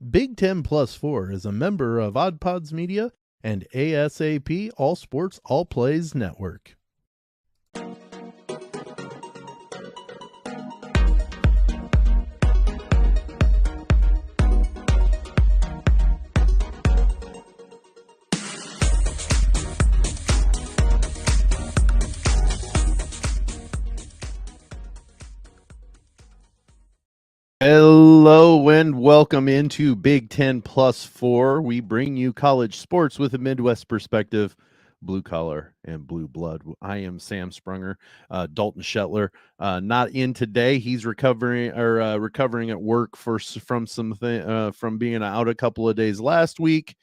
Big 10 Plus 4 is a member of Odd Pods Media and ASAP All Sports All Plays Network. Hello and welcome into Big 10 Plus 4. We bring you college sports with a Midwest perspective, blue collar and blue blood. I am Sam Sprunger. Dalton Shetler not in today. He's recovering at work from being out a couple of days last week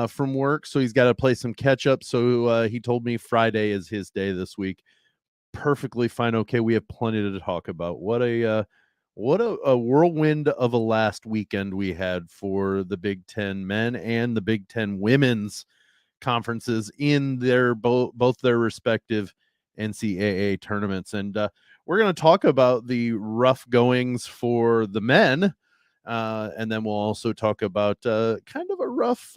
from work. So he's got to play some catch up. So he told me Friday is his day this week. Perfectly fine. Okay, we have plenty to talk about. What a whirlwind of a last weekend we had for the Big Ten men and the Big Ten women's conferences in their both their respective NCAA tournaments. And we're going to talk about the rough goings for the men. And then we'll also talk about kind of a rough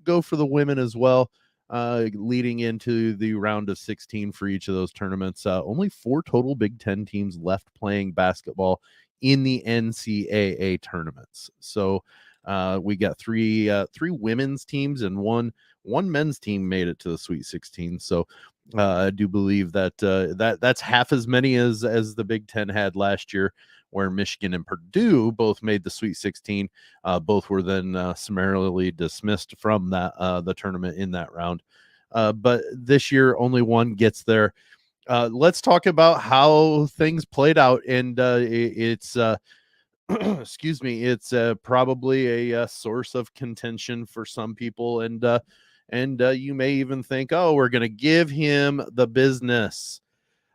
go for the women as well, leading into the round of 16 for each of those tournaments. Only 4 total Big Ten teams left playing basketball in the NCAA tournaments. So we got three women's teams and one men's team made it to the Sweet 16. So I do believe that that's half as many as the Big Ten had last year, where Michigan and Purdue both made the Sweet 16. Both were then summarily dismissed from the tournament in that round. But this year, only one gets there. Let's talk about how things played out, and it's excuse me, it's probably a source of contention for some people, and you may even think, oh, we're going to give him the business.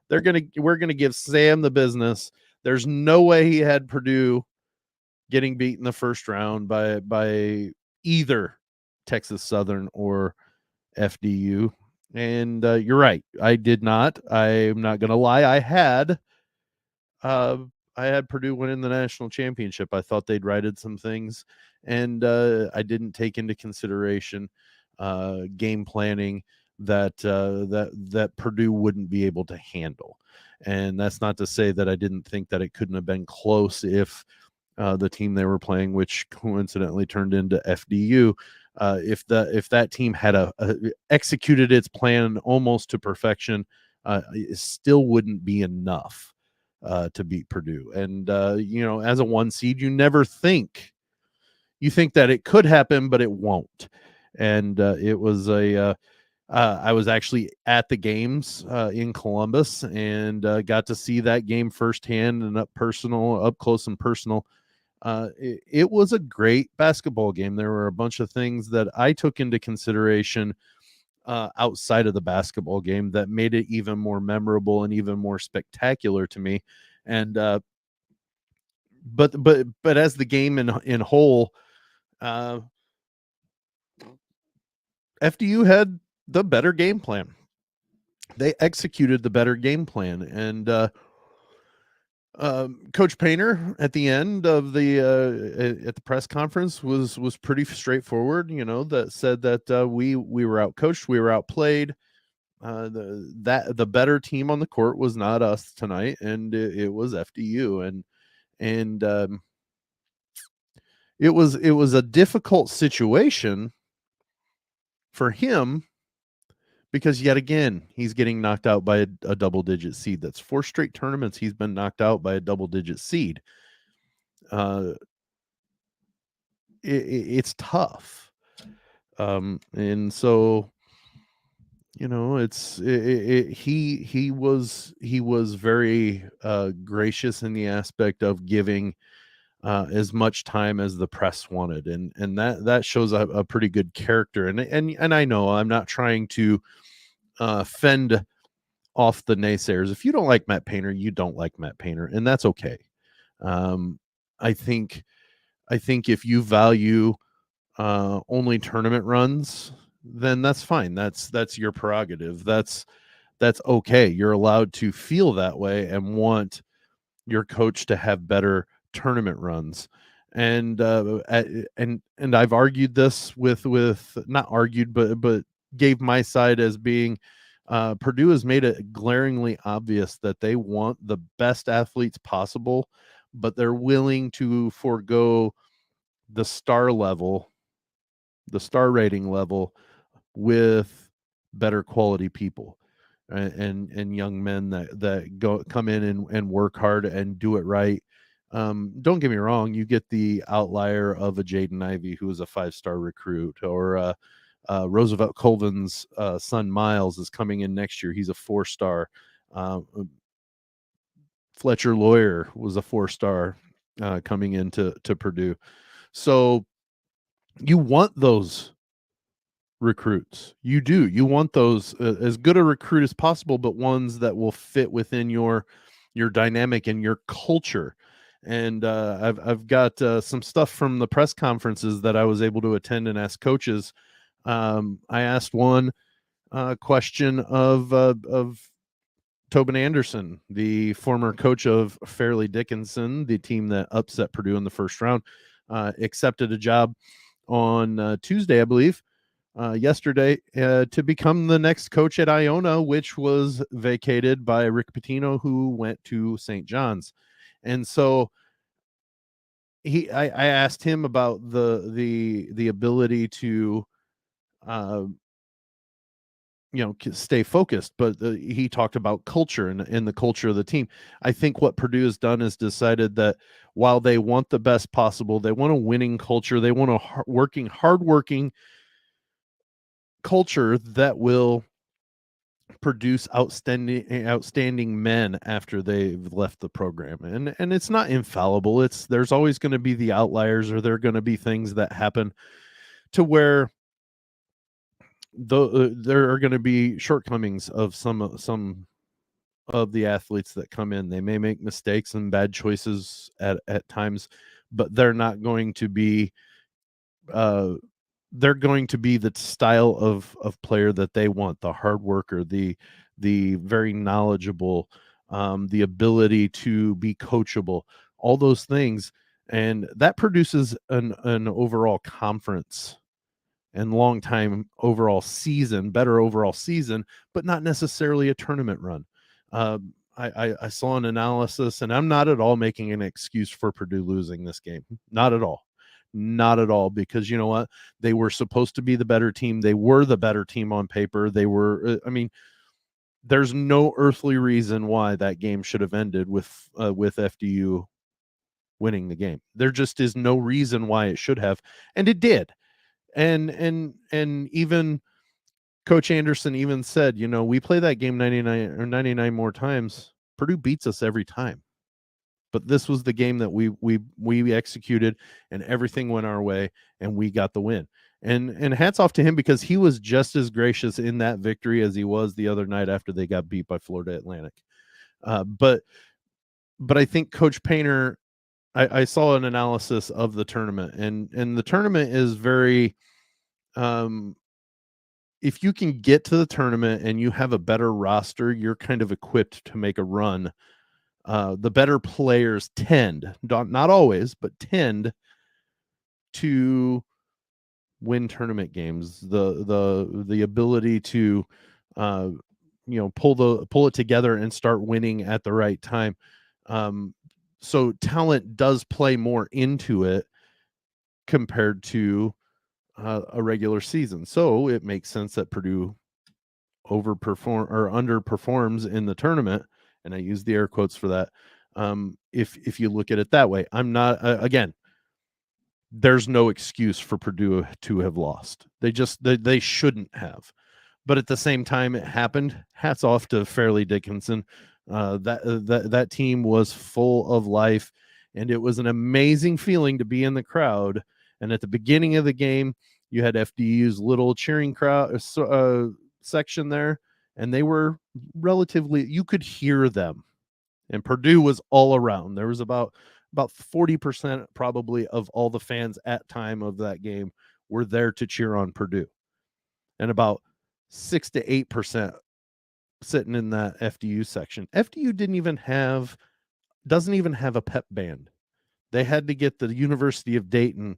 We're going to give Sam the business. There's no way he had Purdue getting beat in the first round by either Texas Southern or FDU. And you're right. I did not. I'm not going to lie. I had Purdue winning the national championship. I thought they'd righted some things, and I didn't take into consideration game planning that Purdue wouldn't be able to handle. And that's not to say that I didn't think that it couldn't have been close if the team they were playing, which coincidentally turned into FDU, if that team had executed its plan almost to perfection, it still wouldn't be enough to beat Purdue. And as a 1 seed, you never think that it could happen, but it won't. And it was I was actually at the games in Columbus and got to see that game firsthand and up close and personal. It was a great basketball game. There were a bunch of things that I took into consideration outside of the basketball game that made it even more memorable and even more spectacular to me. And but as the game in whole, FDU had the better game plan. They executed the better game plan, and Coach Painter at the end of the at the press conference was pretty straightforward. That said that we were outcoached, we were outplayed. The better team on the court was not us tonight, and it was FDU, and it was a difficult situation for him, because yet again, he's getting knocked out by a double-digit seed. That's 4 straight tournaments he's been knocked out by a double-digit seed. It's tough. And so, he was very gracious in the aspect of giving as much time as the press wanted, and that shows a pretty good character. And I know I'm not trying to fend off the naysayers. If you don't like Matt Painter, you don't like Matt Painter, and that's okay. I think if you value only tournament runs, then that's fine. That's your prerogative. That's okay. You're allowed to feel that way and want your coach to have better tournament runs. And and I've argued this with not argued, but gave my side as being Purdue has made it glaringly obvious that they want the best athletes possible, but they're willing to forego the star level, the star rating level, with better quality people and young men that come in and work hard and do it right. Don't get me wrong, you get the outlier of a Jaden Ivey who is a 5-star recruit, or Roosevelt Colvin's son Miles is coming in next year. He's a 4-star. Uh, Fletcher Lawyer was a 4-star coming into Purdue. So you want those recruits. You do. You want those as good a recruit as possible, but ones that will fit within your dynamic and your culture. And I've got some stuff from the press conferences that I was able to attend and ask coaches. I asked one question of Tobin Anderson, the former coach of Fairleigh Dickinson, the team that upset Purdue in the first round, accepted a job on Tuesday, I believe, yesterday, to become the next coach at Iona, which was vacated by Rick Pitino, who went to St. John's. And so I asked him about the ability to uh, stay focused, but he talked about culture and the culture of the team. I think what Purdue has done is decided that while they want the best possible, they want a winning culture, they want a hardworking culture that will produce outstanding men after they've left the program. And it's not infallible. There's always going to be the outliers, or there are going to be things that happen to where there are going to be shortcomings of some of the athletes that come in. They may make mistakes and bad choices at times, but they're not going to be uh they're going to be the style of player that they want, the hard worker, the very knowledgeable, the ability to be coachable, all those things. And that produces an overall conference and long time overall season, better overall season, but not necessarily a tournament run. I saw an analysis, and I'm not at all making an excuse for Purdue losing this game. Not at all. Not at all, because you know what? They were supposed to be the better team. They were the better team on paper. They were, I mean, there's no earthly reason why that game should have ended with FDU winning the game. There just is no reason why it should have, and it did. And even Coach Anderson even said, we play that game 99 more times. Purdue beats us every time. But this was the game that we executed, and everything went our way, and we got the win. And hats off to him, because he was just as gracious in that victory as he was the other night after they got beat by Florida Atlantic. But I think Coach Painter, I saw an analysis of the tournament, and the tournament is very if you can get to the tournament and you have a better roster, you're kind of equipped to make a run. The better players tend, not always, but tend to win tournament games. The ability to pull it together and start winning at the right time. So talent does play more into it compared to a regular season. So it makes sense that Purdue overperform or underperforms in the tournament, and I use the air quotes for that. If you look at it that way, I'm not again. There's no excuse for Purdue to have lost. They shouldn't have, but at the same time, it happened. Hats off to Fairleigh Dickinson. That team was full of life, and it was an amazing feeling to be in the crowd. And at the beginning of the game, you had FDU's little cheering crowd section there, and they were relatively, you could hear them, and Purdue was all around. There was about 40% probably of all the fans at time of that game were there to cheer on Purdue, and about 6 to 8% sitting in that FDU section. FDU doesn't even have a pep band. They had to get the University of Dayton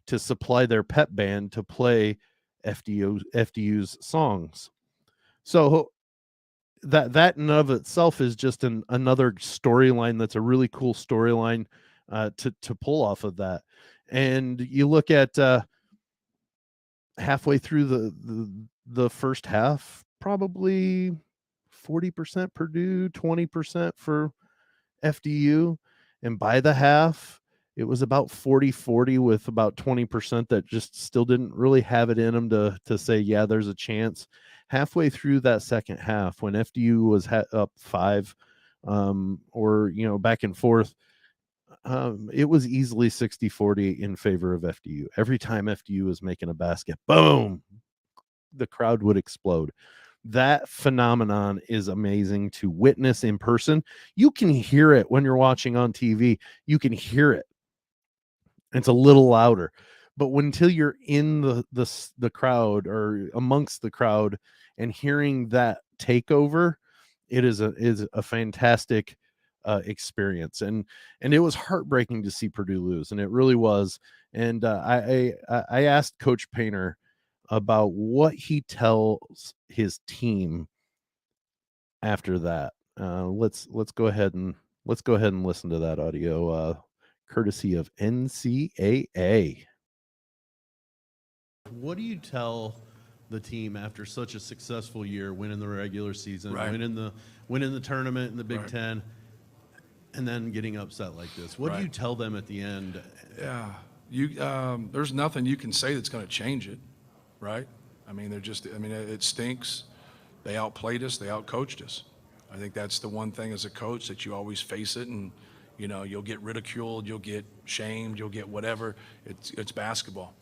to supply their pep band to play FDU's songs. So that in of itself is just another storyline that's a really cool storyline to pull off of that. And you look at halfway through the first half, probably 40% Purdue, 20% for FDU. And by the half, it was about 40-40 with about 20% that just still didn't really have it in them to say, yeah, there's a chance. Halfway through that second half, when FDU was up 5, or, back and forth, it was easily 60-40 in favor of FDU. Every time FDU was making a basket, boom, the crowd would explode. That phenomenon is amazing to witness in person. You can hear it when you're watching on TV. You can hear it. It's a little louder. But until you're in the crowd or amongst the crowd and hearing that takeover, it is a fantastic experience. And it was heartbreaking to see Purdue lose, and it really was. And I asked Coach Painter about what he tells his team after that. Let's go ahead and listen to that audio, courtesy of NCAA. What do you tell the team after such a successful year, winning the regular season, Right. winning the tournament in the Big Right. Ten, and then getting upset like this? What do Right. you tell them at the end? Yeah, there's nothing you can say that's going to change it, right? I mean, it stinks. They outplayed us. They outcoached us. I think that's the one thing as a coach that you always face it, and you'll get ridiculed, you'll get shamed, you'll get whatever. It's basketball.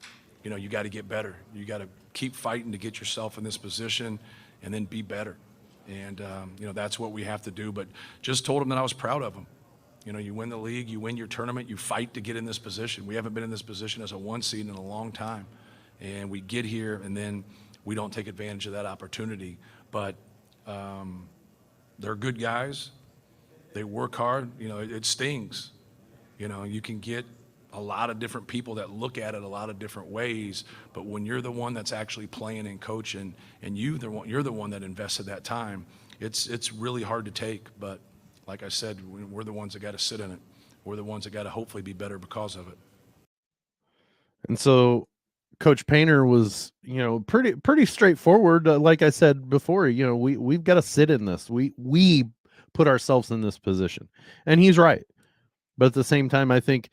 You got to get better. You got to keep fighting to get yourself in this position, and then be better. And that's what we have to do. But just told them that I was proud of them. You win the league, you win your tournament, you fight to get in this position. We haven't been in this position as a 1 seed in a long time. And we get here, and then we don't take advantage of that opportunity. But they're good guys. They work hard. It stings. You can get a lot of different people that look at it a lot of different ways. But when you're the one that's actually playing and coaching, and you're the one that invested that time, it's really hard to take. But like I said, we're the ones that got to sit in it. We're the ones that got to hopefully be better because of it. And so Coach Painter was, pretty straightforward. Like I said before, we've got to sit in this. We put ourselves in this position, and he's right. But at the same time, I think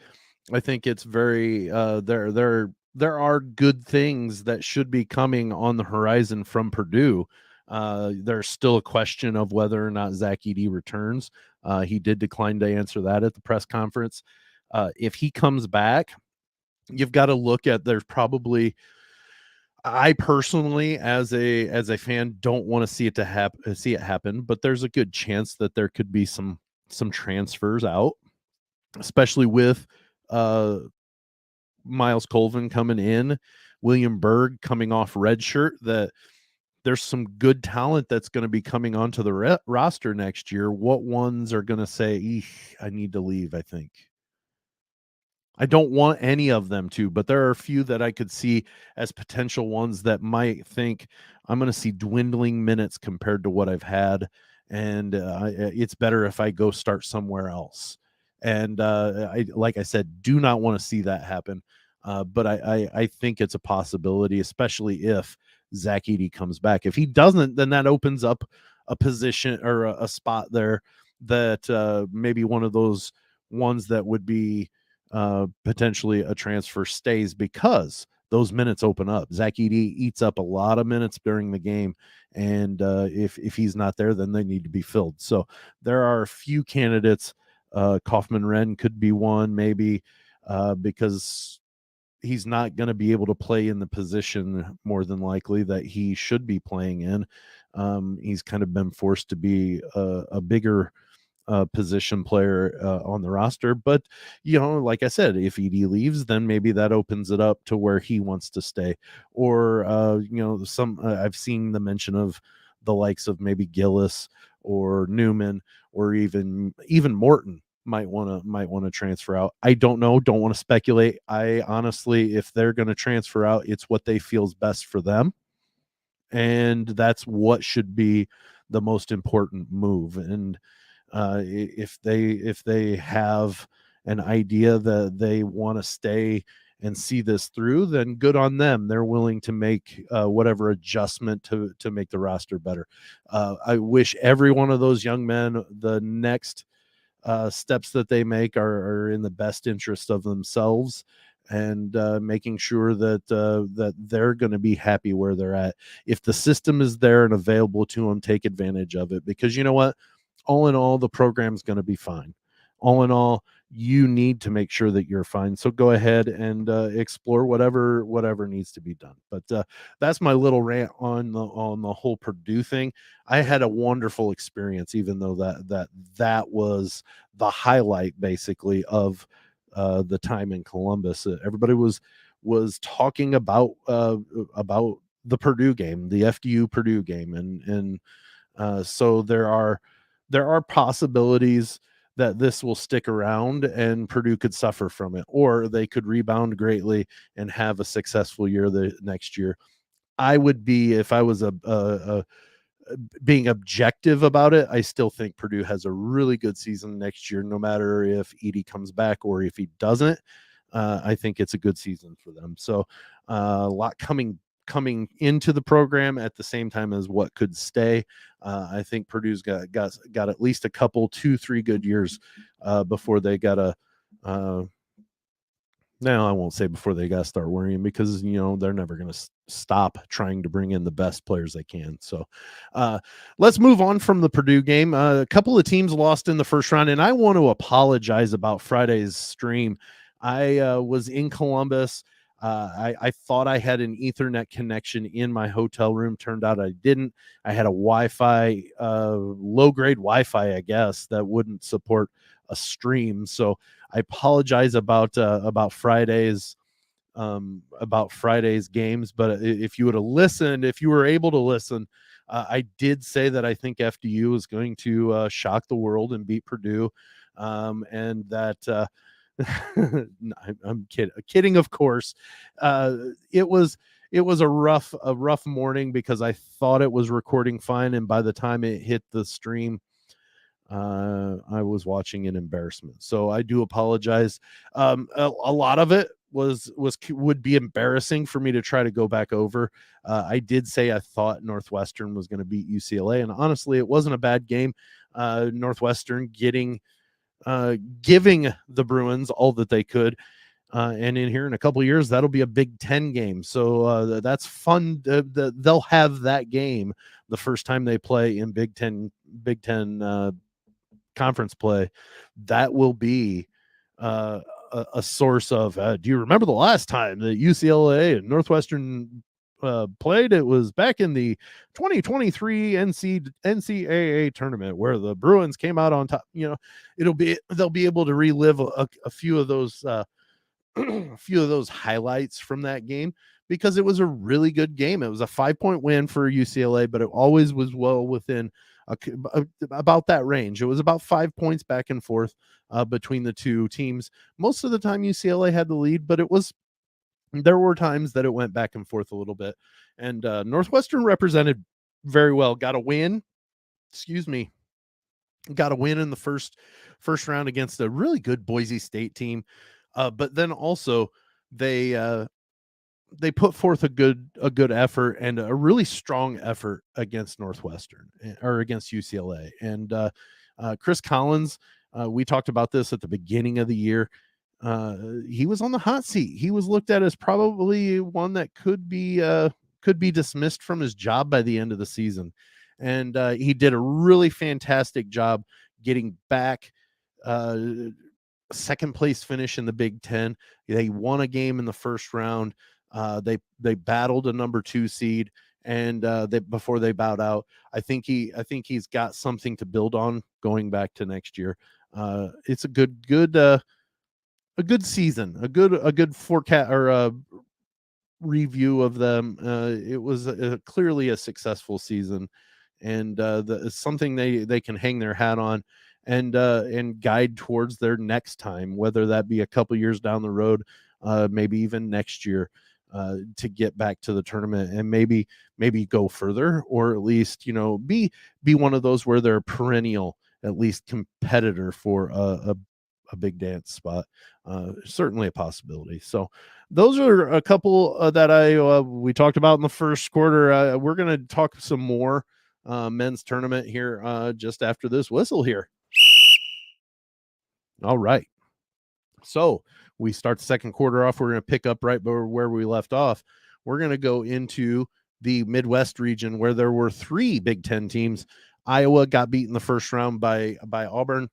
it's very there are good things that should be coming on the horizon from Purdue. There's still a question of whether or not Zach Edey returns. He did decline to answer that at the press conference. If he comes back, you've got to look at, there's probably, I personally, as a fan, don't want to see it happen, but there's a good chance that there could be some transfers out, especially with Miles Colvin coming in, William Berg coming off red shirt, that there's some good talent that's going to be coming onto the roster next year. What ones are going to say, I need to leave? I think I don't want any of them to, but there are a few that I could see as potential ones that might think, I'm going to see dwindling minutes compared to what I've had, and it's better if I go start somewhere else. And like I said, do not want to see that happen. But I think it's a possibility, especially if Zach Edey comes back. If he doesn't, then that opens up a position or a spot there that maybe one of those ones that would be potentially a transfer stays, because those minutes open up. Zach Edey eats up a lot of minutes during the game, and if he's not there, then they need to be filled. So there are a few candidates. Kaufman Wren could be one, maybe, because he's not going to be able to play in the position more than likely that he should be playing in. He's kind of been forced to be a bigger position player on the roster. But, like I said, if Edey leaves, then maybe that opens it up to where he wants to stay. Or, I've seen the mention of the likes of maybe Gillis or Newman or even Morton. might want to transfer out. I don't know. Don't want to speculate. I honestly, if they're going to transfer out, it's what they feels best for them, and that's what should be the most important move. And if they have an idea that they want to stay and see this through, then good on them. They're willing to make whatever adjustment to make the roster better. I wish every one of those young men the next steps that they make are in the best interest of themselves, and making sure that they're going to be happy where they're at. If the system is there and available to them, take advantage of it, because you know what? All in all, the program's going to be fine. All in all, you need to make sure that you're fine. So go ahead and explore whatever needs to be done. But that's my little rant on the whole Purdue thing. I had a wonderful experience, even though that was the highlight basically of the time in Columbus. Everybody was talking about the Purdue game, the FDU Purdue game, and so there are possibilities that this will stick around and Purdue could suffer from it, or they could rebound greatly and have a successful year the next year. I would be, if I was a being objective about it, I still think Purdue has a really good season next year, no matter if Edey comes back or if he doesn't. I think it's a good season for them. So a lot coming into the program at the same time as what could stay. I think Purdue's got at least a couple, 2-3 good years before they got to. No, I won't say before they got to start worrying, because they're never going to stop trying to bring in the best players they can. So let's move on from the Purdue game. A couple of teams lost in the first round, and I want to apologize about Friday's stream. I was in Columbus. I thought I had an Ethernet connection in my hotel room. Turned out I didn't. I had a Wi-Fi, low-grade Wi-Fi, I guess, that wouldn't support a stream. So I apologize about Friday's games. But if you would have listened, if you were able to listen, I did say that I think FDU is going to shock the world and beat Purdue, and that I'm kidding, of course. It was a rough morning, because I thought it was recording fine, and by the time it hit the stream, I was watching an embarrassment. So I do apologize. A lot of it would be embarrassing for me to try to go back over. I did say I thought Northwestern was going to beat UCLA, and honestly, it wasn't a bad game. Northwestern giving the Bruins all that they could. And in here in a couple of years, that'll be a Big Ten game. So that's fun. They'll have that game the first time they play in Big Ten conference play. That will be a source of, do you remember the last time that UCLA and Northwestern played? It was back in the 2023 NCAA tournament where the Bruins came out on top. They'll be able to relive a few of those a few of those highlights from that game, because it was a really good game. It was a 5-point win for UCLA, but it always was well within about that range. It was about 5 points back and forth between the two teams. Most of the time UCLA had the lead, but there were times that it went back and forth a little bit. And Northwestern represented very well. Got a win. Got a win in the first round against a really good Boise State team. But then also they put forth a good effort, and a really strong effort against Northwestern, or against UCLA. And Chris Collins, we talked about this at the beginning of the year. He was on the hot seat. He was looked at as probably one that could be dismissed from his job by the end of the season. And he did a really fantastic job getting back. Second place finish in the Big Ten. They won a game in the first round. They battled a number 2 seed, and before they bowed out. I think he's got something to build on going back to next year. It's a good season, a good forecast, or review of them. It was clearly a successful season, and it's something they can hang their hat on. and guide towards their next time, whether that be a couple years down the road, maybe even next year, to get back to the tournament and maybe go further, or at least, be one of those where they're a perennial, at least competitor for a big dance spot. Certainly a possibility. So those are a couple that we talked about in the first quarter. We're going to talk some more men's tournament here just after this whistle here. All right. So we start the second quarter off. We're going to pick up right where we left off. We're going to go into the Midwest region where there were 3 Big Ten teams. Iowa got beat in the first round by Auburn.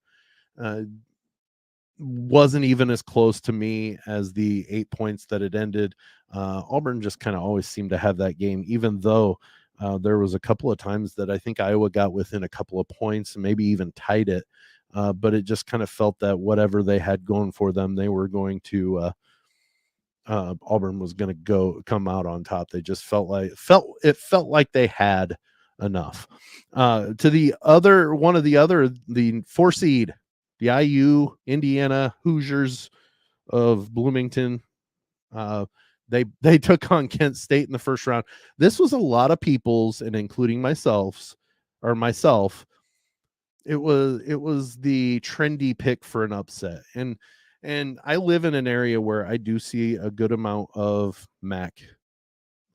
Wasn't even as close to me as the 8 points that it ended. Auburn just kind of always seemed to have that game, even though there was a couple of times that I think Iowa got within a couple of points and maybe even tied it. But it just kind of felt that whatever they had going for them, they were going to Auburn was going to come out on top. They just felt like they had enough. To the other one of the 4 seed, the IU Indiana Hoosiers of Bloomington. They took on Kent State in the first round. This was a lot of people's, and including myself. It was the trendy pick for an upset, and I live in an area where I do see a good amount of MAC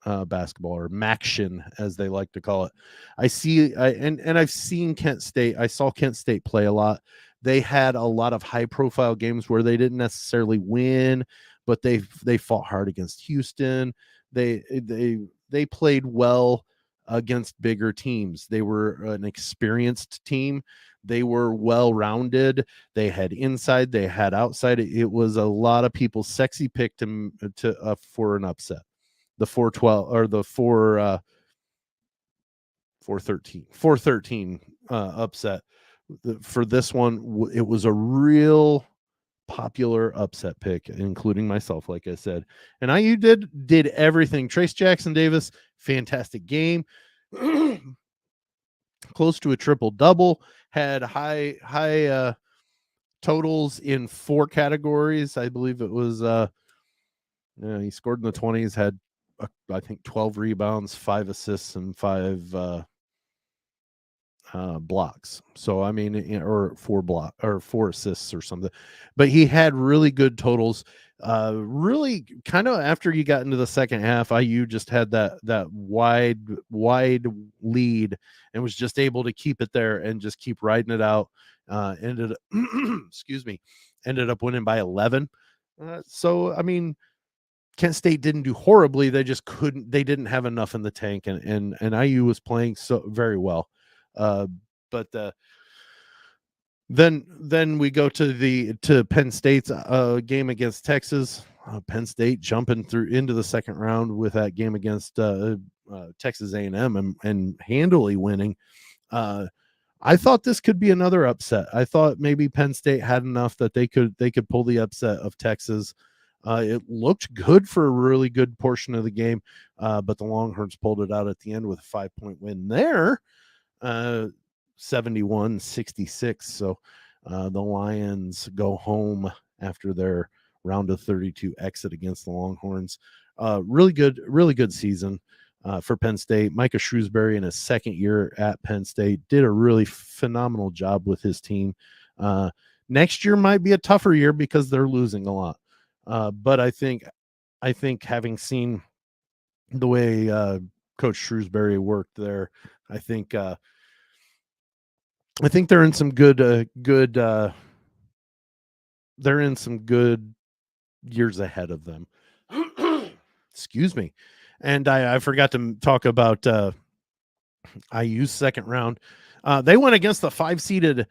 basketball, or MACtion as they like to call it. And I've seen Kent State. I saw Kent State play a lot. They had a lot of high profile games where they didn't necessarily win, but they fought hard against Houston. They played well against bigger teams. They were an experienced team. They were well-rounded. They had inside, they had outside. It was a lot of people's sexy pick to for an upset. The 4-12 or the 4-13 upset. For this one, it was a real popular upset pick, including myself, like I said. And IU did everything. Trace Jackson Davis, fantastic game. Close to a triple-double, had high totals in 4 categories. I believe it was he scored in the 20s, had I think 12 rebounds, 5 assists, and 5 blocks. So I mean, or 4 assists or something. But he had really good totals. Really kind of after you got into the second half, IU just had that wide lead and was just able to keep it there and just keep riding it out. Ended up winning by 11. So I mean, Kent State didn't do horribly. They just couldn't. They didn't have enough in the tank, and IU was playing so very well. But then we go to Penn State's game against Texas. Penn State jumping through into the second round with that game against Texas A&M and handily winning. I thought this could be another upset. I thought maybe Penn State had enough that they could pull the upset of Texas. It looked good for a really good portion of the game, but the Longhorns pulled it out at the end with a 5-point win there, 71-66. So the Lions go home after their round of 32 exit against the Longhorns. Really good season for Penn State. Micah Shrewsbury in his second year at Penn State did a really phenomenal job with his team. Next year might be a tougher year because they're losing a lot. But I think having seen the way Coach Shrewsbury worked there, I think they're in some good they're in some good years ahead of them. Excuse me. And I forgot to talk about IU's second round. They went against the 5-seeded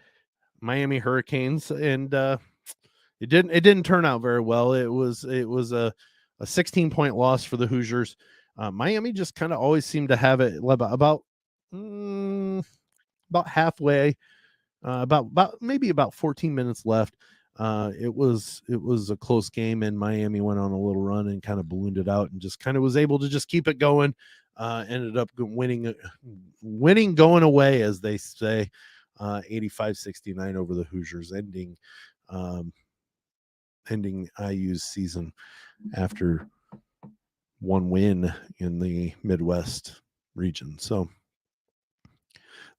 Miami Hurricanes, and it didn't turn out very well. It was a 16-point loss for the Hoosiers. Miami just kind of always seemed to have it about halfway, maybe about 14 minutes left. It was a close game, and Miami went on a little run and kind of ballooned it out and just kind of was able to just keep it going. Ended up winning going away, as they say. 85-69 over the Hoosiers, ending IU's season after one win in the Midwest region. So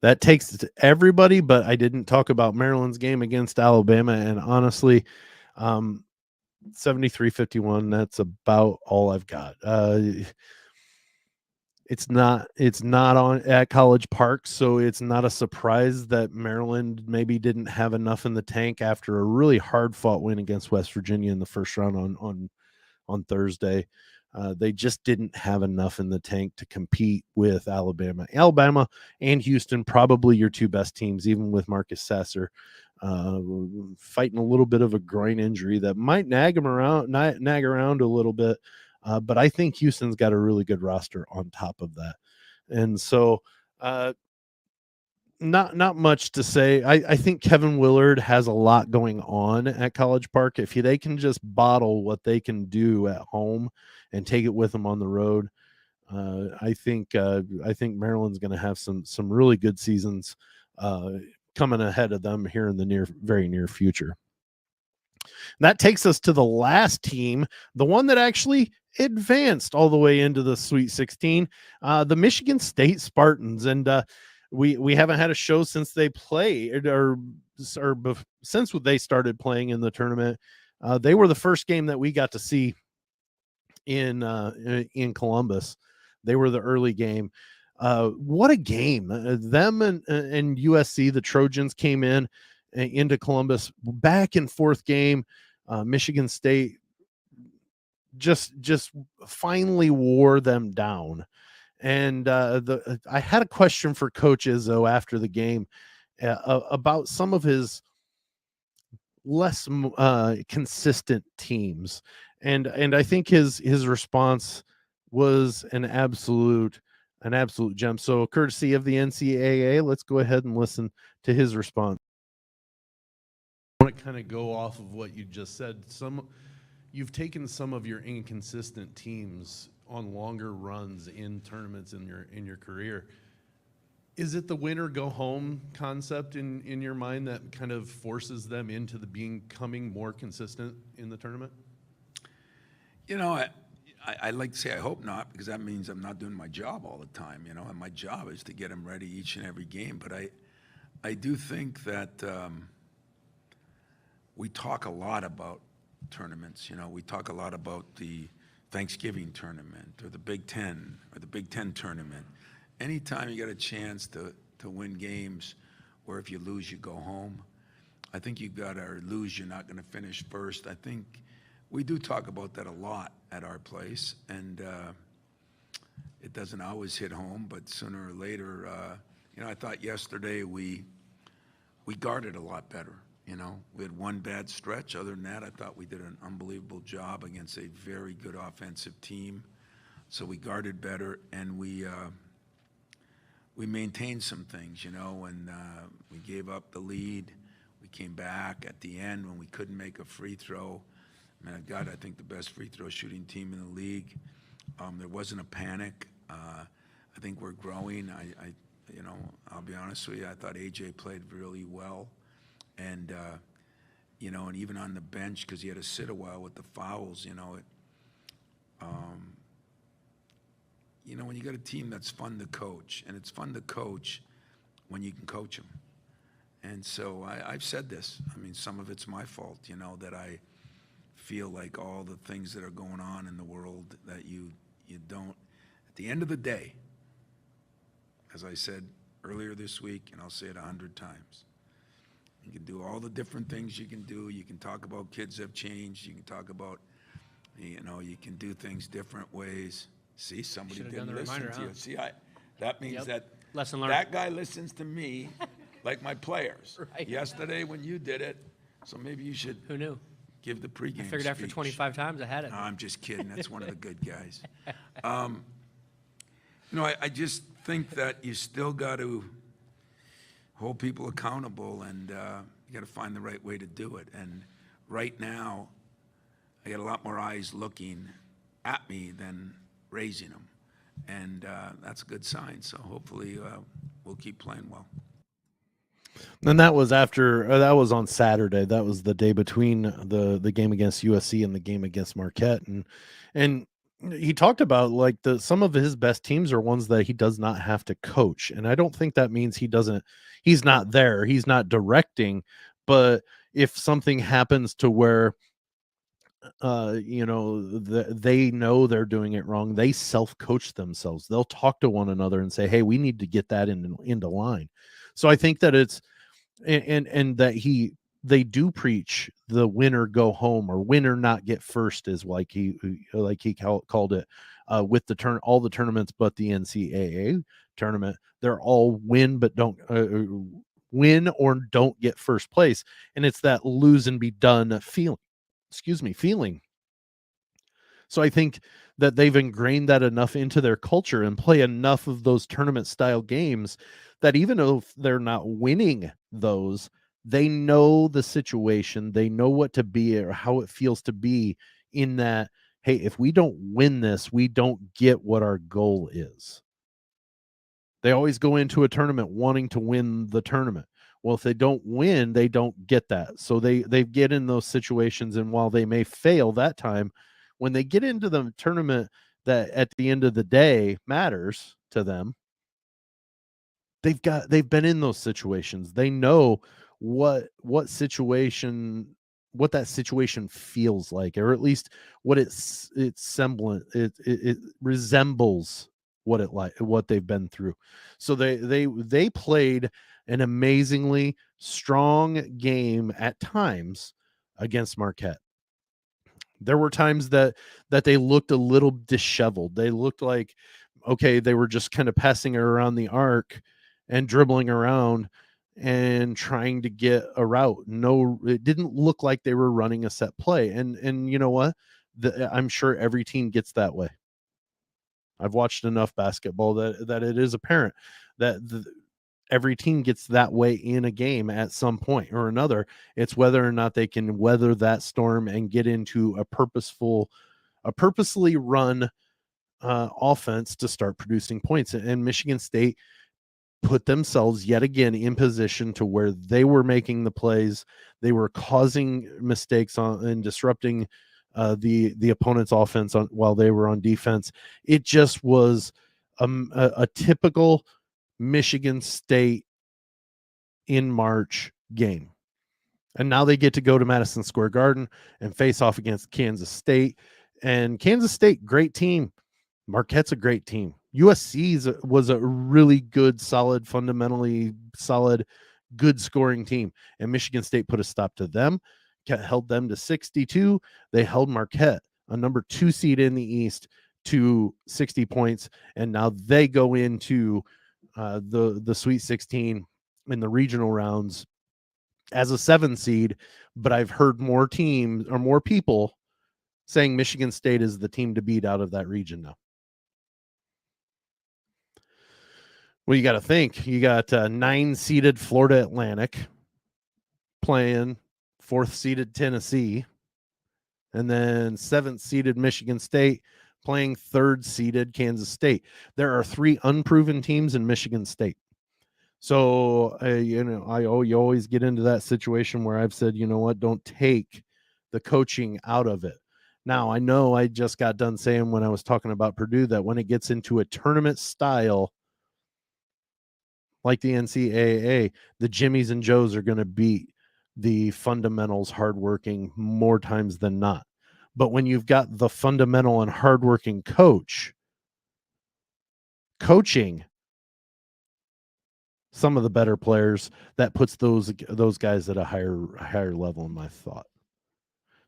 that takes everybody, but I didn't talk about Maryland's game against Alabama. And honestly, 73-51, that's about all I've got. It's not on at College Park, so it's not a surprise that Maryland maybe didn't have enough in the tank after a really hard fought win against West Virginia in the first round on Thursday. They just didn't have enough in the tank to compete with Alabama. Alabama and Houston, probably your two best teams, even with Marcus Sasser fighting a little bit of a groin injury that might nag around a little bit. But I think Houston's got a really good roster on top of that. And so not much to say. I think Kevin Willard has a lot going on at College Park. If they can just bottle what they can do at home and take it with them on the road, I think Maryland's going to have some really good seasons coming ahead of them here in the very near future. That takes us to the last team, the one that actually advanced all the way into the Sweet 16, the Michigan State Spartans. And we haven't had a show since they played or since they started playing in the tournament. They were the first game that we got to see in Columbus. They were the early game. What a game! Them and USC, the Trojans, came into Columbus, back and forth game. Michigan State just finally wore them down. And I had a question for Coach Izzo after the game about some of his less consistent teams, and I think his response was an absolute gem. So, courtesy of the NCAA, let's go ahead and listen to his response. I want to kind of go off of what you just said. You've taken some of your inconsistent teams on longer runs in tournaments in your career. Is it the win or go home concept in your mind that kind of forces them into becoming more consistent in the tournament? You know, I like to say I hope not, because that means I'm not doing my job all the time, you know, and my job is to get them ready each and every game. But I do think that we talk a lot about tournaments. You know, we talk a lot about the Thanksgiving tournament or the Big Ten or the Big Ten tournament. Anytime you get a chance to win games where if you lose, you go home, I think you've got to lose, you're not going to finish first. I think we do talk about that a lot at our place, and it doesn't always hit home, but sooner or later, you know, I thought yesterday we guarded a lot better. You know, we had one bad stretch. Other than that, I thought we did an unbelievable job against a very good offensive team. So we guarded better, and we maintained some things, you know, and we gave up the lead. We came back at the end when we couldn't make a free throw. I mean, I think the best free throw shooting team in the league. There wasn't a panic. I think we're growing. You know, I'll be honest with you, I thought AJ played really well. And, you know, and even on the bench, because he had to sit a while with the fouls, you know, when you got a team that's fun to coach, and it's fun to coach when you can coach them. And so I've said this. I mean, some of it's my fault, you know, that I feel like all the things that are going on in the world that you don't, at the end of the day, as I said earlier this week, and I'll say it 100 times, you can do all the different things you can do. You can talk about kids have changed. You can talk about, you know, you can do things different ways. See, somebody didn't listen to you. See, that means that lesson learned. That guy listens to me like my players. Right. Yesterday when you did it, so maybe you should Who knew? give the pregame I figured after speech. 25 times I had it. No, I'm just kidding. That's one of the good guys. You know, I just think that you still got to hold people accountable, and you got to find the right way to do it. And right now, I got a lot more eyes looking at me than raising them, and that's a good sign. So hopefully, we'll keep playing well. And that was after that was on Saturday. That was the day between the game against USC and the game against Marquette. And he talked about like some of his best teams are ones that he does not have to coach. And I don't think that means he's not there, he's not directing, but if something happens to where they know they're doing it wrong, they self-coach themselves. They'll talk to one another and say, hey, we need to get that into line. So I think that it's and that they do preach the winner go home, or winner not get first, is like he called it, with all the tournaments but the NCAA tournament. They're all win but don't win or don't get first place, and it's that lose and be done feeling. So I think that they've ingrained that enough into their culture and play enough of those tournament style games that even if they're not winning those, they know the situation, they know what to be or how it feels to be in that, hey, if we don't win this, we don't get what our goal is. They always go into a tournament wanting to win the tournament. Well, if they don't win, they don't get that. So they get in those situations, and while they may fail that time, when they get into the tournament that at the end of the day matters to them, they've been in those situations. They know what that situation feels like, or at least what it's semblant it resembles what they've been through. So they played an amazingly strong game at times against Marquette. There were times that they looked a little disheveled. They looked like, okay, they were just kind of passing it around the arc and dribbling around and trying to get a route. No, it didn't look like they were running a set play. And you know what? I'm sure every team gets that way. I've watched enough basketball that it is apparent that every team gets that way in a game at some point or another. It's whether or not they can weather that storm and get into a purposely run offense to start producing points. And Michigan State put themselves yet again in position to where they were making the plays. They were causing mistakes and disrupting the opponent's offense while they were on defense. It just was a typical Michigan State in March game. And now they get to go to Madison Square Garden and face off against Kansas State. And Kansas State, great team. Marquette's a great team. USC was a really good, fundamentally solid, good scoring team. And Michigan State put a stop to them, held them to 62. They held Marquette, a number 2 seed in the East, to 60 points. And now they go into the Sweet 16 in the regional rounds as a 7 seed. But I've heard more teams or more people saying Michigan State is the team to beat out of that region now. Well, you got to think. You got 9-seeded Florida Atlantic playing 4th-seeded Tennessee, and then 7th-seeded Michigan State playing 3rd-seeded Kansas State. There are 3 unproven teams in Michigan State. So, you always get into that situation where I've said, you know what, don't take the coaching out of it. Now, I know I just got done saying when I was talking about Purdue that when it gets into a tournament style like the NCAA, the Jimmies and Joes are going to beat the fundamentals hardworking more times than not. But when you've got the fundamental and hardworking coaching some of the better players, that puts those guys at a higher level in my thought.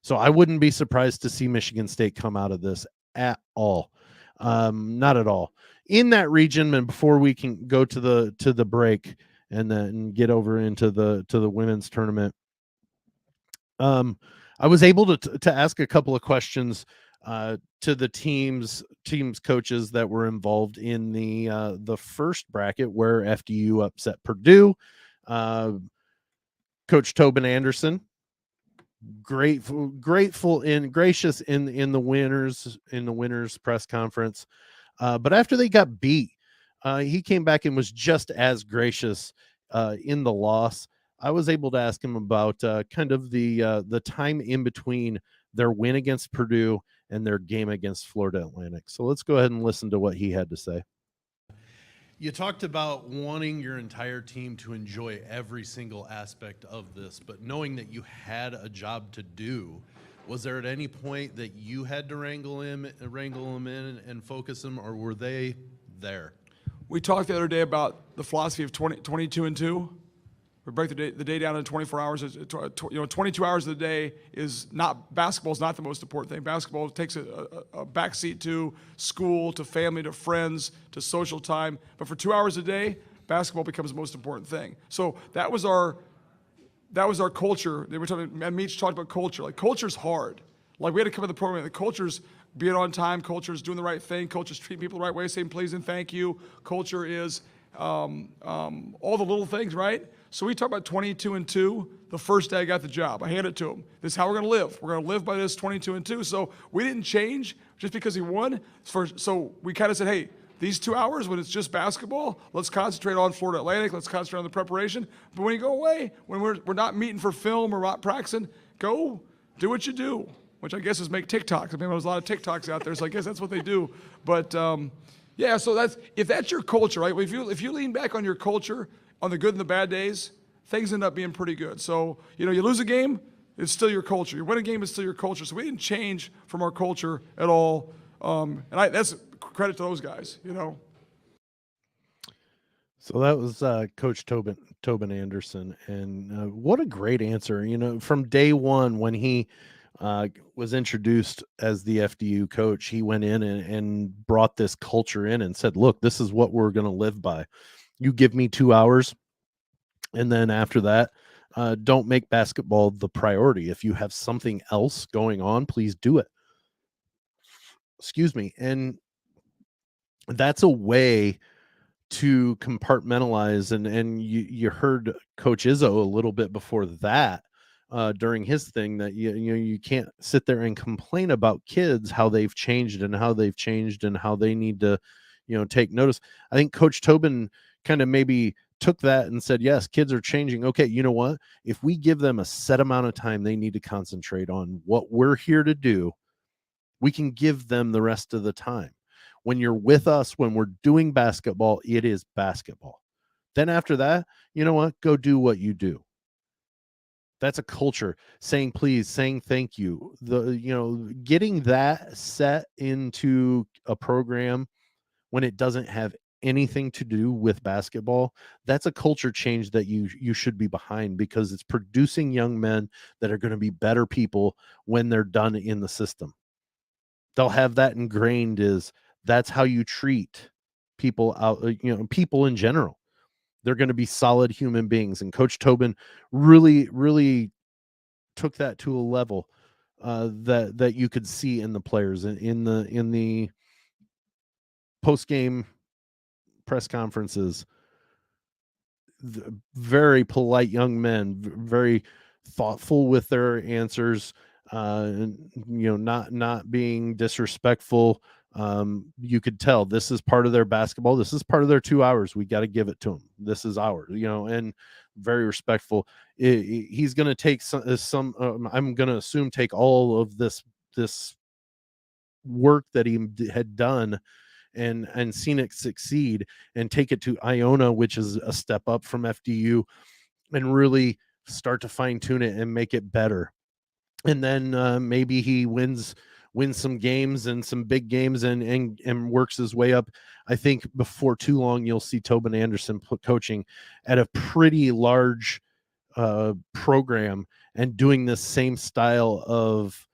So I wouldn't be surprised to see Michigan State come out of this at all. Not at all. In that region, and before we can go to the break and then get over into the women's tournament, I was able to ask a couple of questions to the teams coaches that were involved in the first bracket where FDU upset Purdue. Coach Tobin Anderson, grateful and gracious in the winners press conference, but after they got beat, he came back and was just as gracious in the loss, I was able to ask him about kind of the time in between their win against Purdue and their game against Florida Atlantic. So let's go ahead and listen to what he had to say. You talked about wanting your entire team to enjoy every single aspect of this, but knowing that you had a job to do, was there at any point that you had to wrangle them in and focus them, or were they there? We talked the other day about the philosophy of 22-2. We break the day down into 24 hours. 22 hours of the day is not, basketball is not the most important thing. Basketball takes a backseat to school, to family, to friends, to social time. But for 2 hours a day, basketball becomes the most important thing. So that was our culture. They were talking, and Meach talked about culture. Like, culture's hard. Like, we had to come to the program. The culture's being on time. Culture's doing the right thing. Culture's treating people the right way, saying please and thank you. Culture is all the little things, right? So we talk about 22-2 the first day I got the job. I handed it to him. This is how we're going to live. We're going to live by this 22-2. So we didn't change just because he won. So we kind of said, hey, these 2 hours when it's just basketball, let's concentrate on Florida Atlantic. Let's concentrate on the preparation. But when you go away, when we're not meeting for film or not practicing, go do what you do, which I guess is make TikToks. I mean, there's a lot of TikToks out there, so I guess that's what they do. But yeah, so if that's your culture, right? If you lean back on your culture, on the good and the bad days, things end up being pretty good. So, you lose a game, it's still your culture. You win a game, it's still your culture. So we didn't change from our culture at all. And that's credit to those guys, So that was Coach Tobin Anderson, and what a great answer. From day one when he was introduced as the FDU coach, he went in and brought this culture in and said, look, this is what we're going to live by. You give me 2 hours, and then after that, don't make basketball the priority. If you have something else going on, please do it. Excuse me. And that's a way to compartmentalize. And you heard Coach Izzo a little bit before that during his thing, that you can't sit there and complain about kids, how they've changed and how they need to take notice. I think Coach Tobin kind of maybe took that and said, yes, kids are changing. Okay, you know what? If we give them a set amount of time they need to concentrate on what we're here to do, we can give them the rest of the time. When you're with us, when we're doing basketball, it is basketball. Then after that, you know what? Go do what you do. That's a culture. Saying please, saying thank you. Getting that set into a program when it doesn't have anything to do with basketball, that's a culture change that you should be behind, because it's producing young men that are going to be better people when they're done in the system. They'll have that ingrained, that's how you treat people out, people in general. They're going to be solid human beings. And Coach Tobin really, really took that to a level that you could see in the players, in the post-game press conferences. Very polite young men, very thoughtful with their answers, not being disrespectful. You could tell this is part of their basketball. This is part of their 2 hours. We got to give it to them. This is ours, and very respectful. He's going to take some I'm going to assume take all of this work that he had done and seen it succeed, and take it to Iona, which is a step up from FDU, and really start to fine tune it and make it better. And then maybe he wins some games, and some big games, and works his way up. I think before too long, you'll see Tobin Anderson coaching at a pretty large program and doing this same style of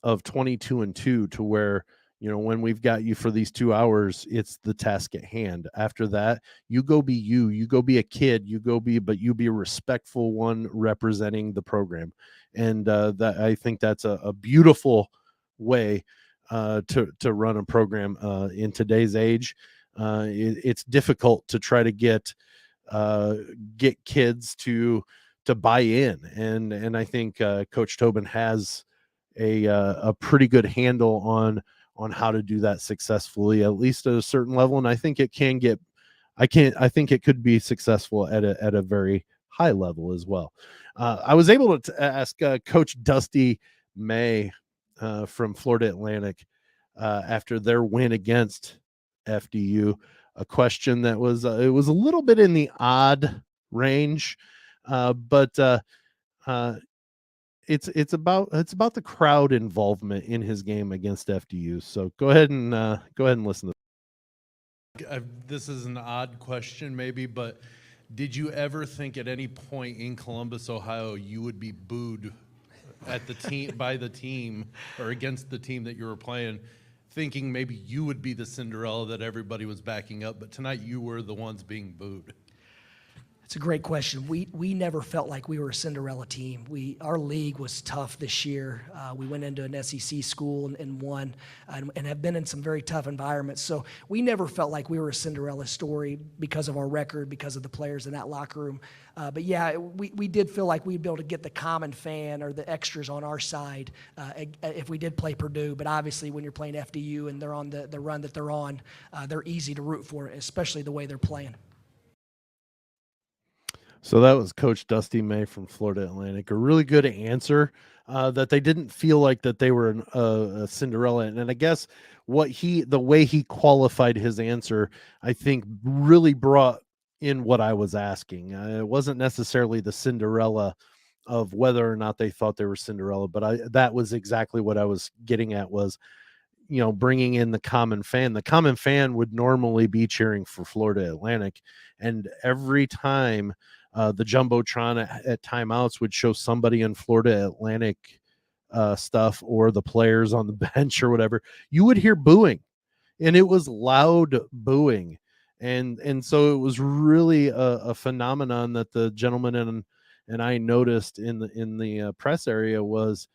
22-2, to where, when we've got you for these 2 hours, it's the task at hand. After that, you go be a kid, but you be a respectful one representing the program. And that, I think that's a beautiful way to run a program in today's age. It's difficult to try to get kids to buy in. And I think Coach Tobin has a pretty good handle on how to do that successfully, at least at a certain level. And I think it can get I think it could be successful at a very high level as well. I was able to ask Coach Dusty May from Florida Atlantic after their win against FDU, a question that was it was a little bit in the odd range, but it's about the crowd involvement in his game against FDU. So go ahead and listen to. This is an odd question, maybe, but did you ever think at any point in Columbus, Ohio, you would be booed at the team by the team or against the team that you were playing, thinking maybe you would be the Cinderella that everybody was backing up, but tonight you were the ones being booed? It's a great question. We never felt like we were a Cinderella team. Our league was tough this year. We went into an SEC school and won, and have been in some very tough environments. So we never felt like we were a Cinderella story because of our record, because of the players in that locker room. But yeah, we did feel like we'd be able to get the common fan or the extras on our side if we did play Purdue. But obviously, when you're playing FDU and they're on the run that they're on, they're easy to root for, especially the way they're playing. So that was Coach Dusty May from Florida Atlantic. A really good answer that they didn't feel like that they were a Cinderella. And I guess the way he qualified his answer, I think really brought in what I was asking. It wasn't necessarily the Cinderella of whether or not they thought they were Cinderella, but that was exactly what I was getting at was, bringing in the common fan. The common fan would normally be cheering for Florida Atlantic. And every time the Jumbotron at timeouts would show somebody in Florida Atlantic stuff or the players on the bench or whatever, you would hear booing, and it was loud booing. And so it was really a phenomenon that the gentleman and I noticed in the press area was,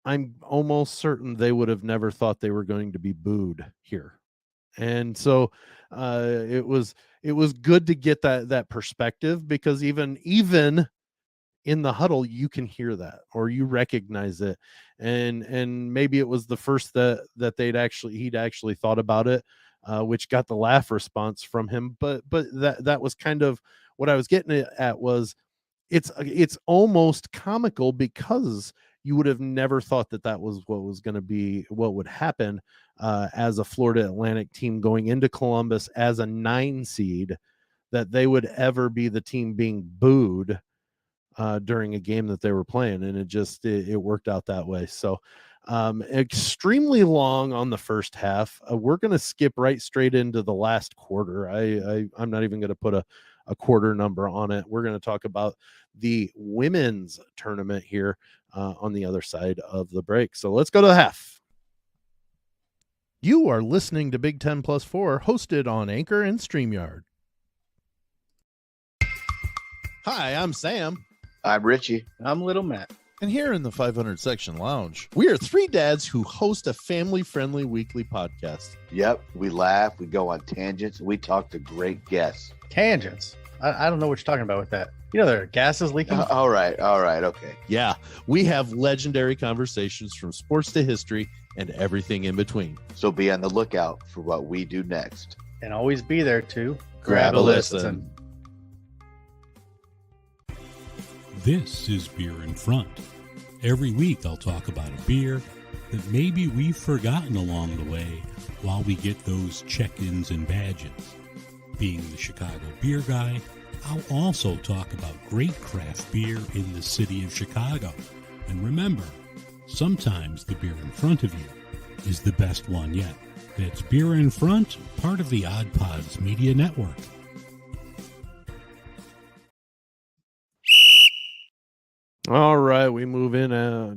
I'm almost certain they would have never thought they were going to be booed here. And so it was good to get that perspective, because even in the huddle, you can hear that or you recognize it. And maybe it was the first that he'd actually thought about it, which got the laugh response from him. But that was kind of what I was getting at was it's almost comical, because you would have never thought that was what was going to be what would happen as a Florida Atlantic team going into Columbus as a 9 seed, that they would ever be the team being booed during a game that they were playing. And it worked out that way. So extremely long on the first half. We're going to skip right straight into the last quarter. I'm not even going to put a quarter number on it. We're going to talk about the women's tournament here on the other side of the break. So let's go to the half. You are listening to Big 10 Plus 4, hosted on Anchor and StreamYard. Hi, I'm Sam. I'm Richie. I'm Little Matt. And here in the 500 Section Lounge, we are 3 dads who host a family-friendly weekly podcast. Yep, we laugh, we go on tangents, and we talk to great guests. Tangents? I don't know what you're talking about with that. You know, there are gases leaking. All right, okay. Yeah, we have legendary conversations from sports to history and everything in between. So be on the lookout for what we do next. And always be there to grab a listen. This is Beer in Front. Every week I'll talk about a beer that maybe we've forgotten along the way while we get those check-ins and badges. Being the Chicago beer guy, I'll also talk about great craft beer in the city of Chicago. And remember, sometimes the beer in front of you is the best one yet. That's Beer in Front, part of the Odd Pods Media Network. All right, we move in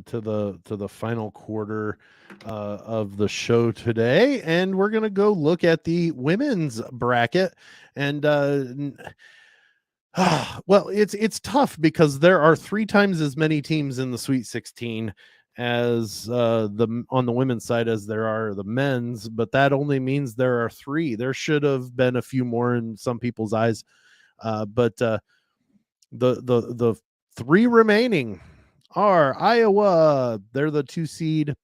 to the final quarter of the show today, and we're gonna go look at the women's bracket. And well, it's tough because there are 3 times as many teams in the Sweet 16 as on the women's side as there are the men's, but that only means there are 3. There should have been a few more in some people's eyes, but the 3 remaining are Iowa. They're the 2 seed.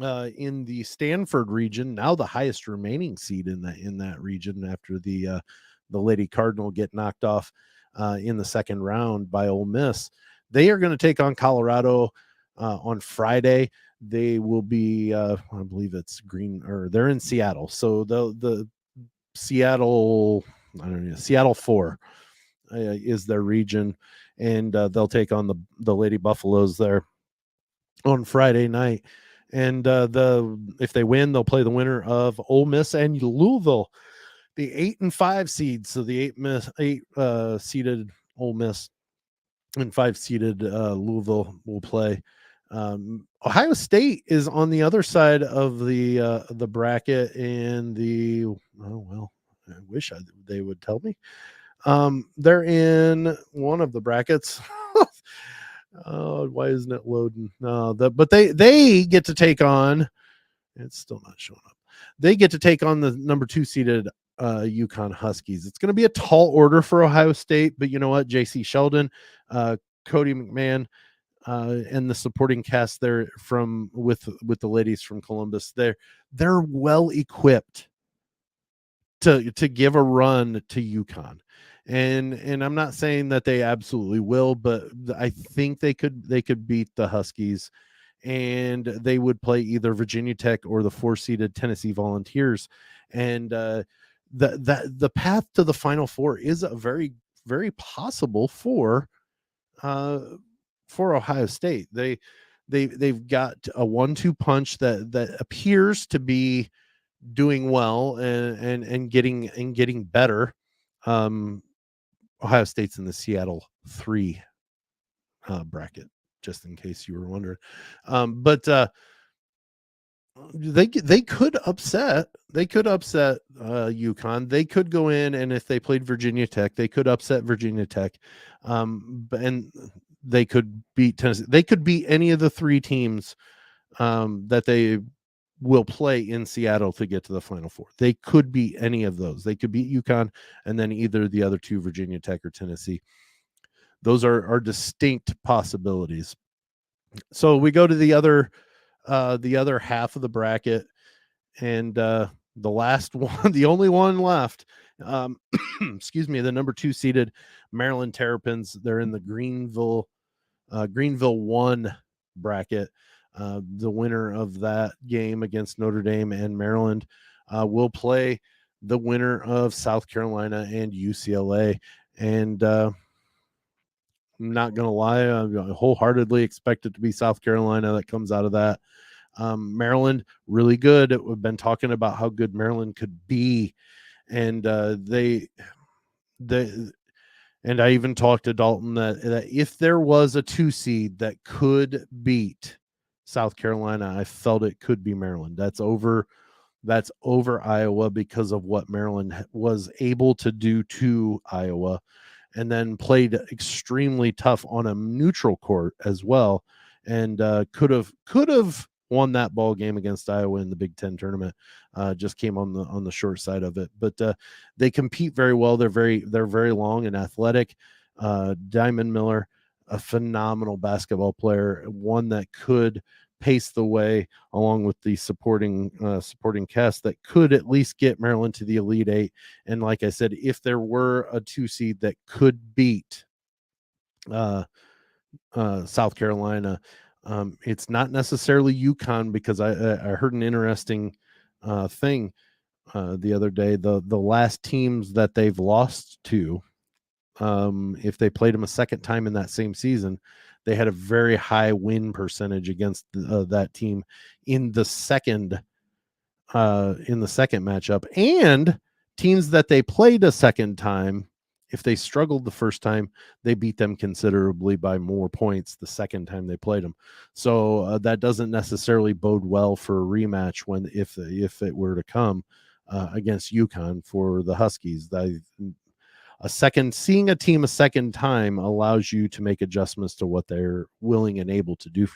in the Stanford region, now the highest remaining seed in that region after the Lady Cardinal get knocked off in the second round by Ole Miss. They are going to take on Colorado on Friday. They will be, I believe it's they're in Seattle. So the Seattle, I don't know, Seattle 4 is their region, and they'll take on the Lady Buffaloes there on Friday night. And if they win, they'll play the winner of Ole Miss and Louisville, the 8 and 5 seeds. So the 8 seeded Ole Miss and 5 seeded Louisville will play. Ohio State is on the other side of the bracket in the I wish they would tell me. They're in one of the brackets. Oh, why isn't it loading? No, but they get to take on. It's still not showing up. They get to take on the number 2 seeded UConn Huskies. It's going to be a tall order for Ohio State, but you know what? J.C. Sheldon, Cody McMahon, and the supporting cast there with the ladies from Columbus. They're well equipped to give a run to UConn. And I'm not saying that they absolutely will, but I think they could beat the Huskies, and they would play either Virginia Tech or the 4-seeded Tennessee Volunteers. And the path to the Final Four is a very, very possible for Ohio State. They've got a 1-2 punch that appears to be doing well and getting better. Ohio State's in the Seattle 3 bracket, just in case you were wondering. But they could upset UConn. They could go in, and if they played Virginia Tech, they could upset Virginia Tech, and they could beat Tennessee. They could beat any of the 3 teams that they will play in Seattle to get to the Final Four. They could beat any of those. They could beat UConn, and then either the other 2, Virginia Tech or Tennessee. Those are distinct possibilities. So we go to the other half of the bracket, and the last one, the only one left, excuse me, the number 2 seeded Maryland Terrapins. They're in the Greenville 1 bracket. The winner of that game against Notre Dame and Maryland will play the winner of South Carolina and UCLA. And I'm not going to lie, I wholeheartedly expect it to be South Carolina that comes out of that. Maryland, really good. We've been talking about how good Maryland could be. And and I even talked to Dalton that if there was a 2 seed that could beat South Carolina, I felt it could be Maryland. That's over Iowa because of what Maryland was able to do to Iowa, and then played extremely tough on a neutral court as well, and could have won that ball game against Iowa in the Big Ten tournament. Just came on the short side of it, but they compete very well. They're very long and athletic. Diamond Miller, a phenomenal basketball player, one that could pace the way along with the supporting cast that could at least get Maryland to the Elite 8. And like I said, if there were a 2 seed that could beat South Carolina, it's not necessarily UConn, because I heard an interesting thing the other day. The last teams that they've lost to, if they played them a second time in that same season, they had a very high win percentage against that team in the second matchup. And teams that they played a second time, if they struggled the first time, they beat them considerably by more points the second time they played them. So that doesn't necessarily bode well for a rematch if it were to come against UConn for the Huskies. Seeing a team a second time allows you to make adjustments to what they're willing and able to do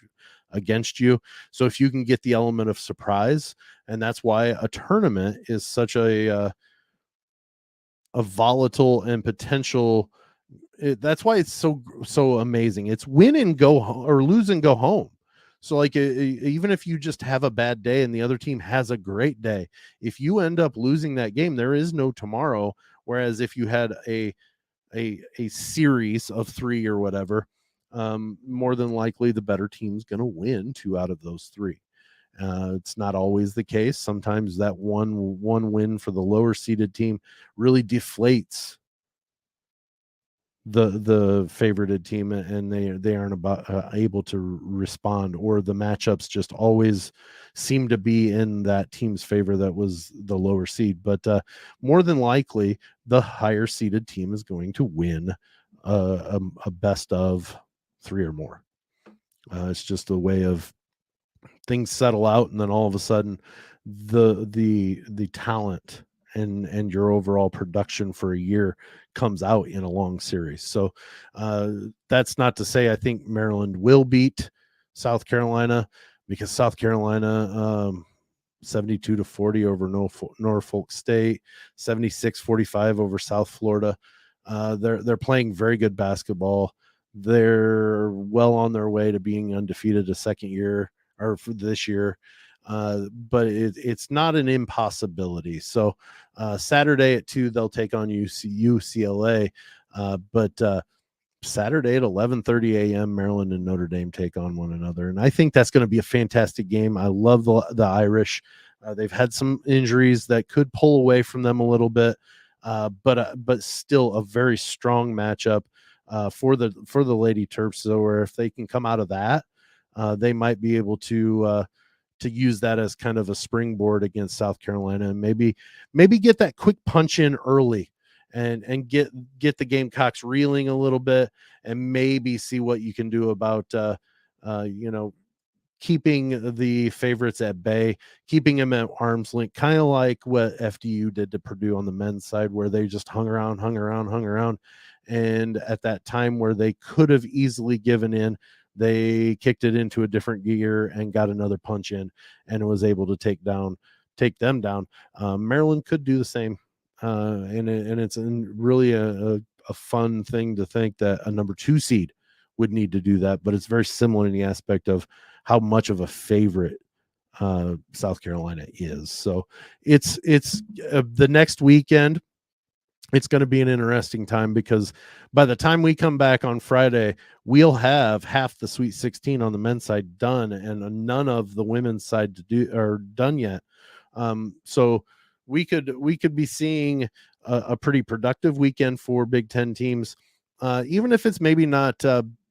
against you. So if you can get the element of surprise, and that's why a tournament is such a volatile and potential. That's why it's so amazing. It's win and go home, or lose and go home. So like even if you just have a bad day and the other team has a great day, if you end up losing that game, there is no tomorrow. Whereas if you had a series of 3 or whatever, more than likely the better team's going to win 2 out of those 3. It's not always the case. Sometimes that one win for the lower seeded team really deflates the favorited team, and they aren't able to respond, or the matchups just always seem to be in that team's favor that was the lower seed. But more than likely, the higher seeded team is going to win a best of 3 or more. It's just a way of things settle out, and then all of a sudden the talent and your overall production for a year comes out in a long series. So that's not to say I think Maryland will beat South Carolina, because South Carolina 72-40 over Norfolk State, 76-45 over South Florida. They're playing very good basketball. They're well on their way to being undefeated a second year, or for this year. But it's not an impossibility. So Saturday at 2, they'll take on UCLA. But Saturday at 11:30 a.m., Maryland and Notre Dame take on one another. And I think that's going to be a fantastic game. I love the Irish. They've had some injuries that could pull away from them a little bit, but still a very strong matchup for the Lady Terps. So where if they can come out of that, they might be able to use that as kind of a springboard against South Carolina, and maybe get that quick punch in early, and get the Gamecocks reeling a little bit, and maybe see what you can do about keeping the favorites at bay, keeping them at arm's length, kind of like what FDU did to Purdue on the men's side, where they just hung around. And at that time where they could have easily given in, they kicked it into a different gear and got another punch in, and was able to take them down. Maryland could do the same. And it's really a fun thing to think that a number 2 seed would need to do that, but it's very similar in the aspect of how much of a favorite South Carolina is. So it's the next weekend. It's going to be an interesting time, because by the time we come back on Friday, we'll have half the Sweet 16 on the men's side done, and none of the women's side are done yet. So we could be seeing a pretty productive weekend for Big Ten teams, even if it's maybe not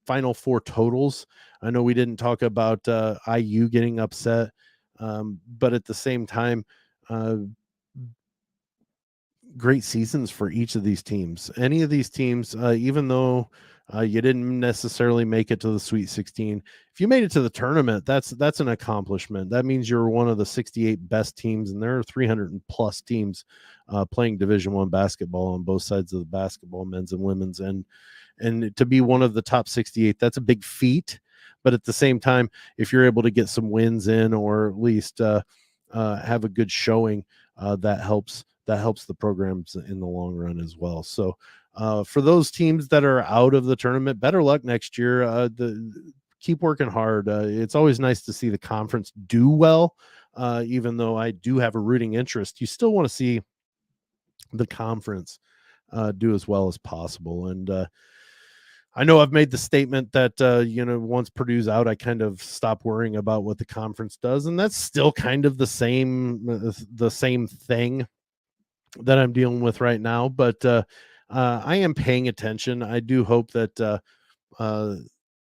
Final Four totals. I know we didn't talk about IU getting upset, but at the same time, great seasons for each of these teams. Any of these teams, even though you didn't necessarily make it to the Sweet 16, if you made it to the tournament, that's an accomplishment. That means you're one of the 68 best teams, and there are 300 plus teams playing Division I basketball on both sides of the basketball, men's and women's, and to be one of the top 68, that's a big feat. But at the same time, if you're able to get some wins in, or at least have a good showing, that helps the programs in the long run as well. So for those teams that are out of the tournament, better luck next year. Keep working hard. It's always nice to see the conference do well, even though I do have a rooting interest. You still want to see the conference do as well as possible. And I know I've made the statement that, once Purdue's out, I kind of stop worrying about what the conference does. And that's still kind of the same thing that I'm dealing with right now. But I am paying attention. I do hope that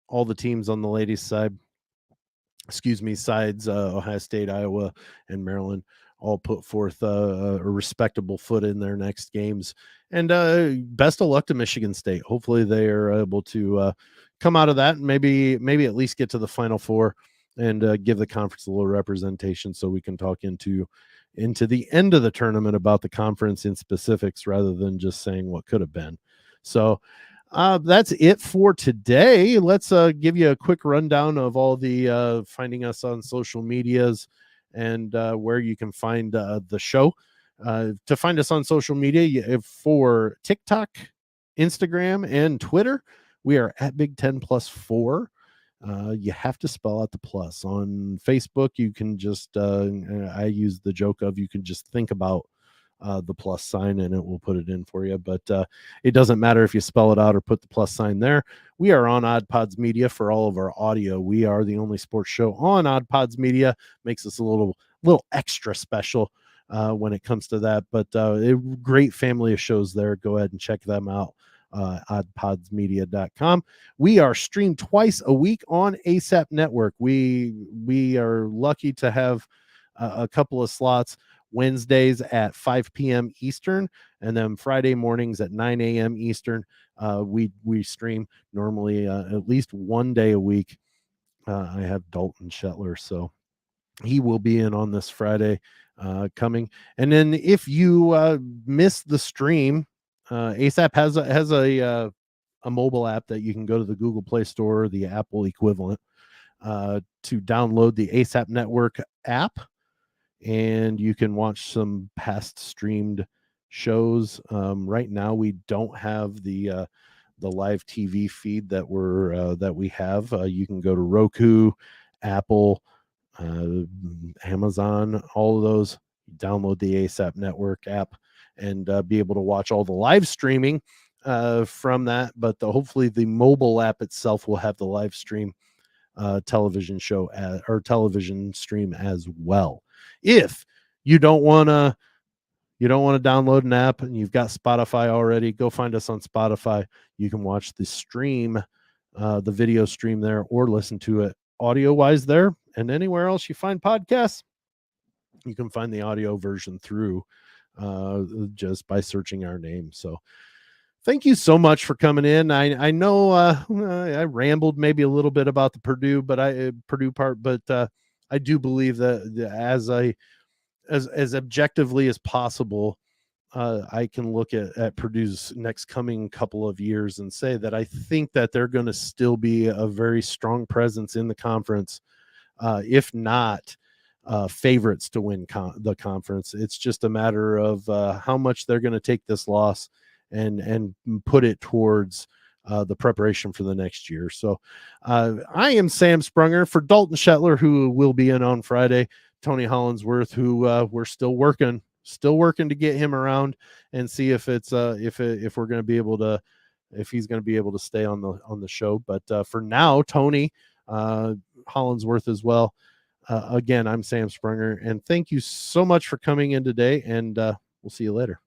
all the teams on the ladies' sides, Ohio State, Iowa, and Maryland, all put forth a respectable foot in their next games. And best of luck to Michigan State. Hopefully they are able to come out of that and maybe at least get to the Final Four, and give the conference a little representation, so we can talk into the end of the tournament about the conference in specifics, rather than just saying what could have been. So that's it for today. Let's give you a quick rundown of all the finding us on social medias, and where you can find the show. To find us on social media, for TikTok, Instagram, and Twitter, we are at Big 10 Plus 4. you have to spell out the plus. On Facebook, you can just, I use the joke of, you can just think about the plus sign and it will put it in for you. But it doesn't matter if you spell it out or put the plus sign there. We are on Odd Pods Media for all of our audio. We are the only sports show on Odd Pods Media. Makes us a little extra special when it comes to that. But great family of shows there. Go ahead and check them out. Oddpodsmedia.com. We are streamed twice a week on ASAP Network. We are lucky to have a couple of slots. Wednesdays at 5 p.m. Eastern, and then Friday mornings at 9 a.m. Eastern. We stream normally at least one day a week. I have Dalton Shetler, so he will be in on this Friday coming. And then if you miss the stream, ASAP has a mobile app that you can go to the Google Play Store, or the Apple equivalent, to download the ASAP Network app. And you can watch some past streamed shows. Right now, we don't have the live TV feed that we have. You can go to Roku, Apple, Amazon, all of those. Download the ASAP Network app and be able to watch all the live streaming from that. But hopefully, the mobile app itself will have the live stream television show or television stream as well. If you don't want to download an app and you've got Spotify already, go find us on Spotify. You can watch the stream, the video stream there, or listen to it audio wise there. And anywhere else you find podcasts, you can find the audio version through just by searching our name. So thank you so much for coming in. I know I rambled maybe a little bit about the Purdue part, but I do believe that as objectively as possible, I can look at Purdue's next coming couple of years and say that I think that they're going to still be a very strong presence in the conference, if not favorites to win the conference. It's just a matter of how much they're going to take this loss and put it towards the preparation for the next year. So I am Sam Sprunger for Dalton Shetler, who will be in on Friday, Tony Hollinsworth, who we're still working to get him around and see if it's if we're going to be able to, if he's going to be able to stay on the show. But for now, Tony Hollinsworth as well. Again, I'm Sam Sprunger, and thank you so much for coming in today, and we'll see you later.